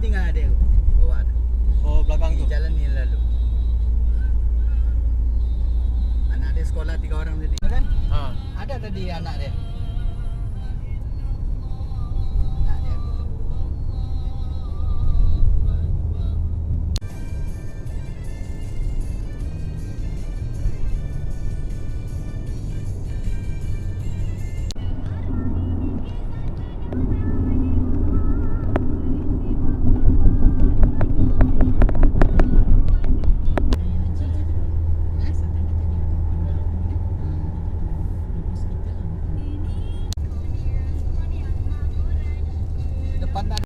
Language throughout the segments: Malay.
tinggal adik aku. Bawa tu. Oh, belakang tu. Di jalan ni lalu. Anak dia sekolah 3 orang tadi. Kan? Ha. Ada tadi anak dia. Anak dia aku tu. Depan dah.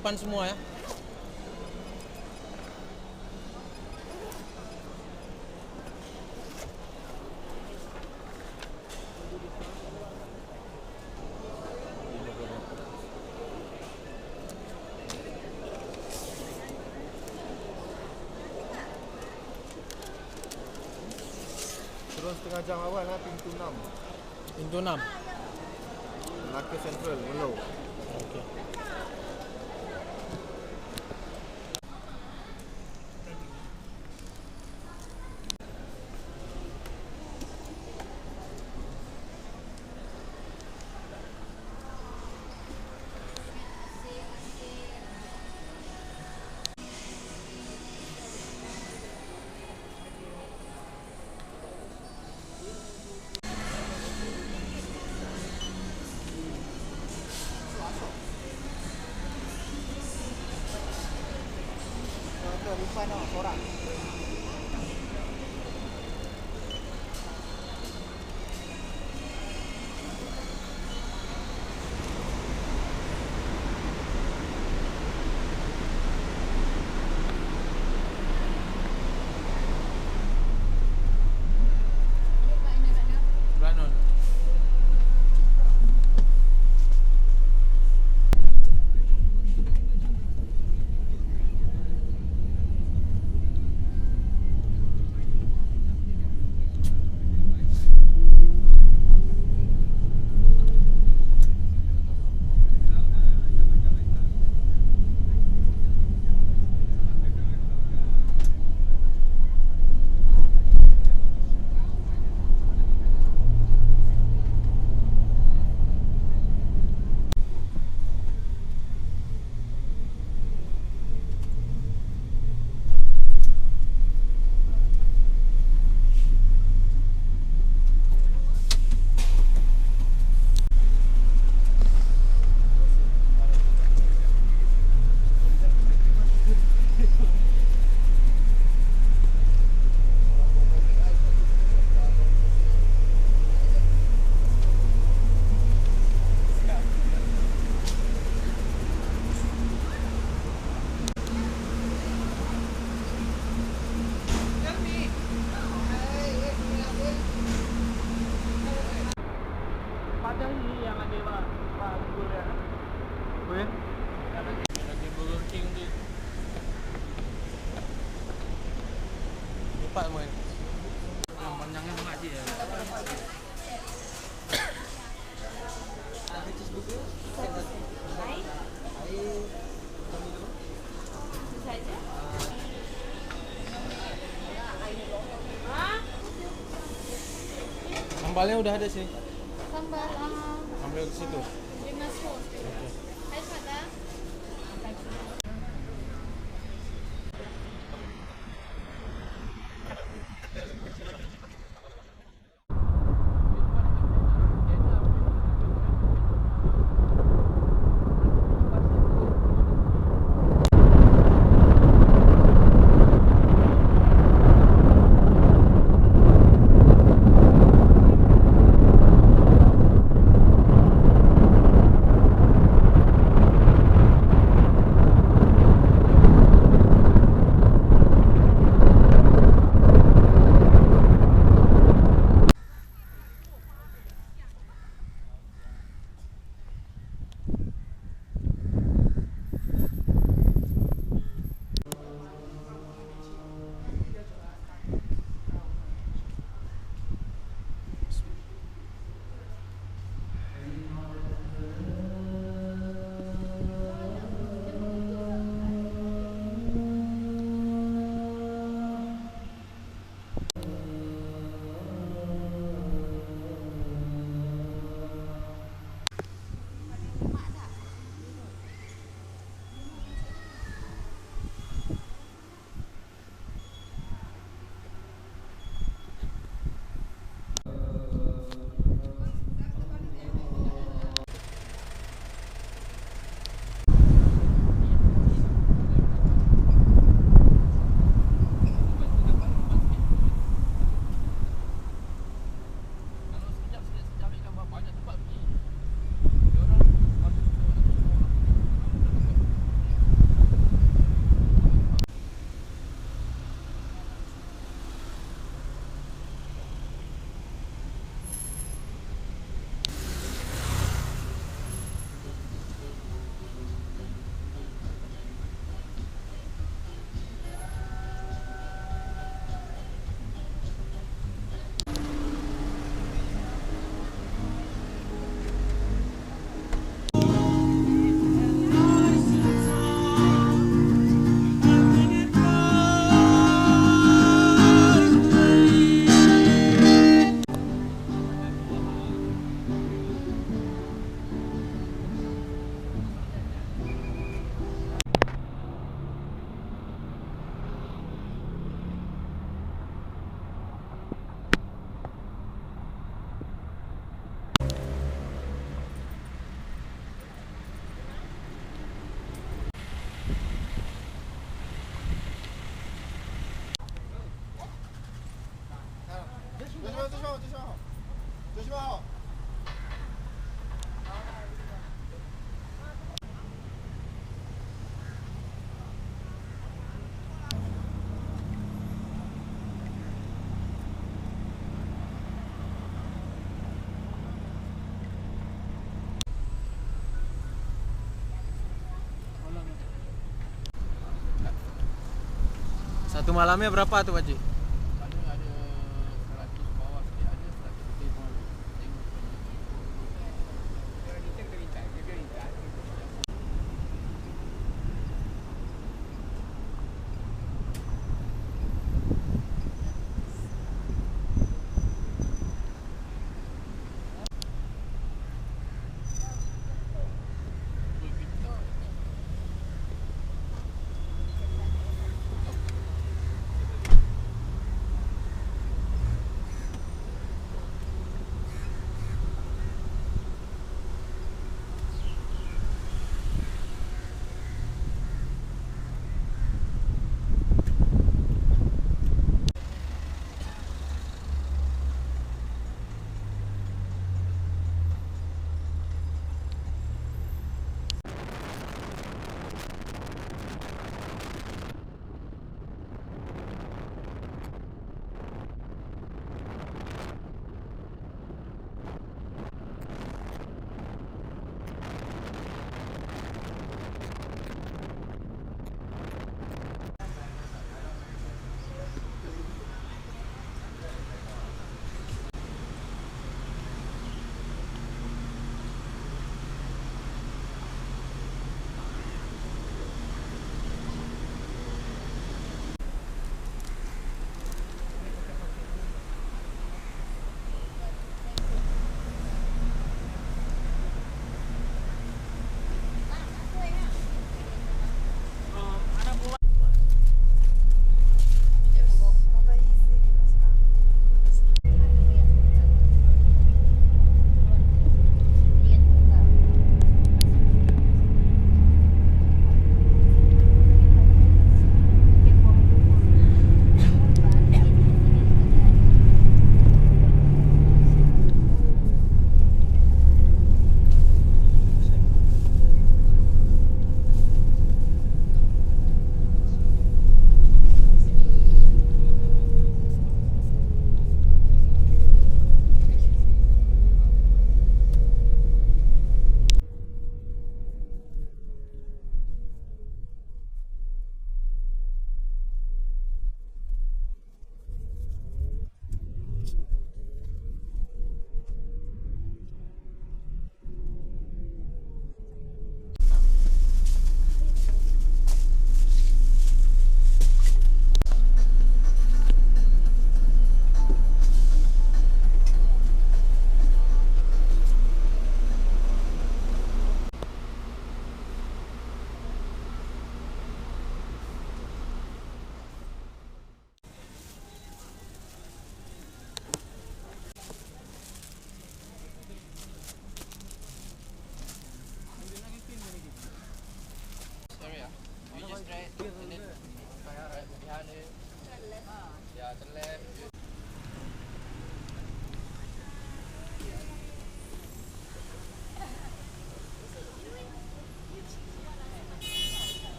Depan semua ya. Terus setengah jam awal lah, pintu 6 Pintu 6. Melaka Central, Melo. Okey. Depan tau, sorak. Belakang. Empat semua ni. Yang panjangnya mak je. Sambalnya udah ada sih. Sambal Ambil ke situ. 5 sos. Hai pada. 最初好。Satu malamnya berapa tuh Pakcik? Ada 100 bawah sikit, ada 100 lebih pun. Tengok.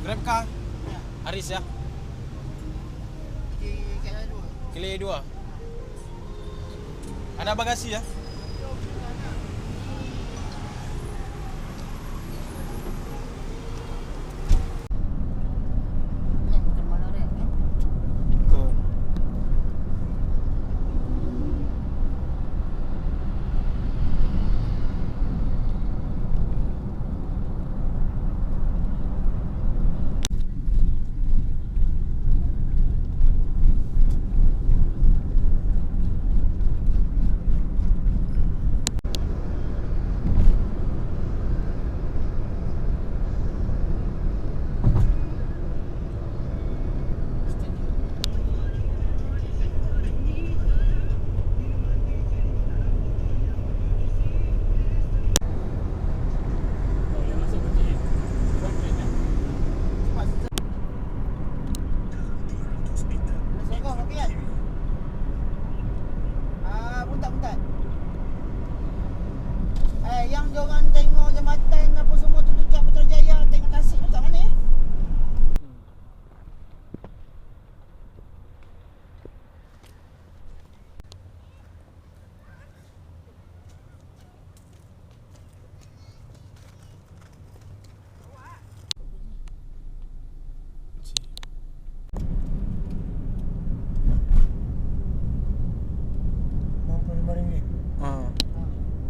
Grab kah? Haris ya? Kili 2. Ada bagasi ya? Tuh. diorang tengok jambatan apa semua tu dekat Putrajaya, tengok Tasik tu kat mana eh?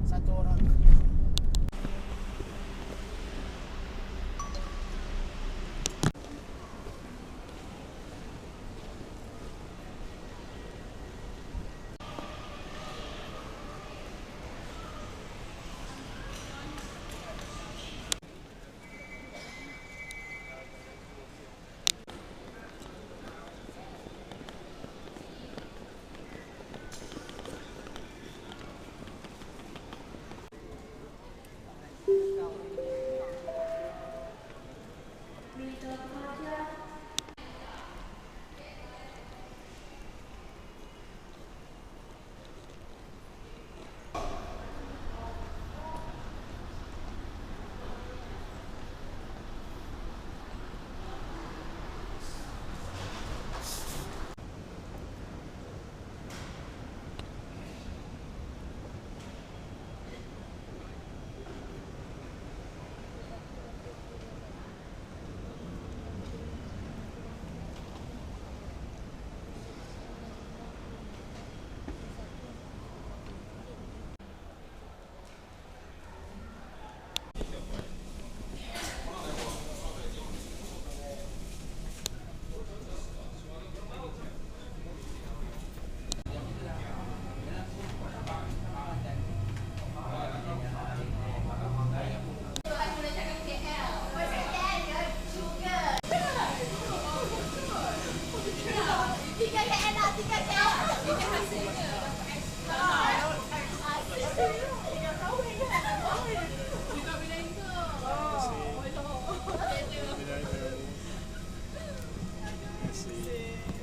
Satu orang.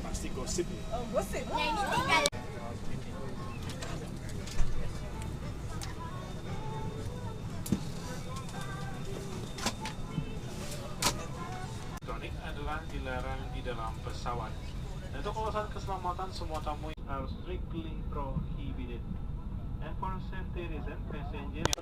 Pasti gosip ni. Elektronik adalah dilarang di dalam pesawat. Untuk alasan keselamatan, semua tamu are strictly prohibited. And for safety reason, passengers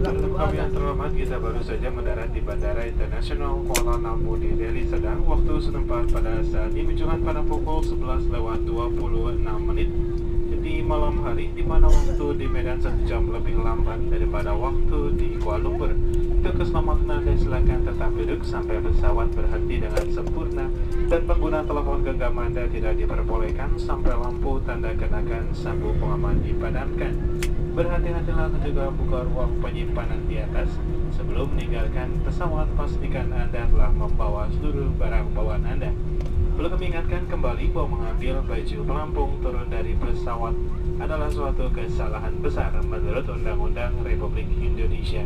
Untuk kami yang terhormat, kita baru saja mendarat di Bandara Internasional Kuala Namu di Delhi Serdang. Waktu setempat pada saat ini menunjukkan pada pukul 11:26 di malam hari, di mana waktu di Medan 1 jam lebih lambat daripada waktu di Kuala Lumpur. Untuk keselamatan Anda, silakan tetap duduk sampai pesawat berhenti dengan sempurna dan pengguna telepon genggam Anda tidak diperbolehkan sampai lampu tanda kenakan sabuk pengaman dipadamkan. Berhati-hatilah juga buka ruang penyimpanan di atas. Sebelum meninggalkan pesawat, pastikan Anda telah membawa seluruh barang bawaan Anda. Perlu kami ingatkan kembali bahwa mengambil baju pelampung turun dari pesawat adalah suatu kesalahan besar menurut Undang-Undang Republik Indonesia.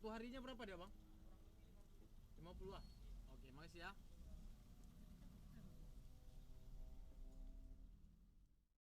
Satu harinya berapa dia bang? 50 lah. Oke, makasih ya.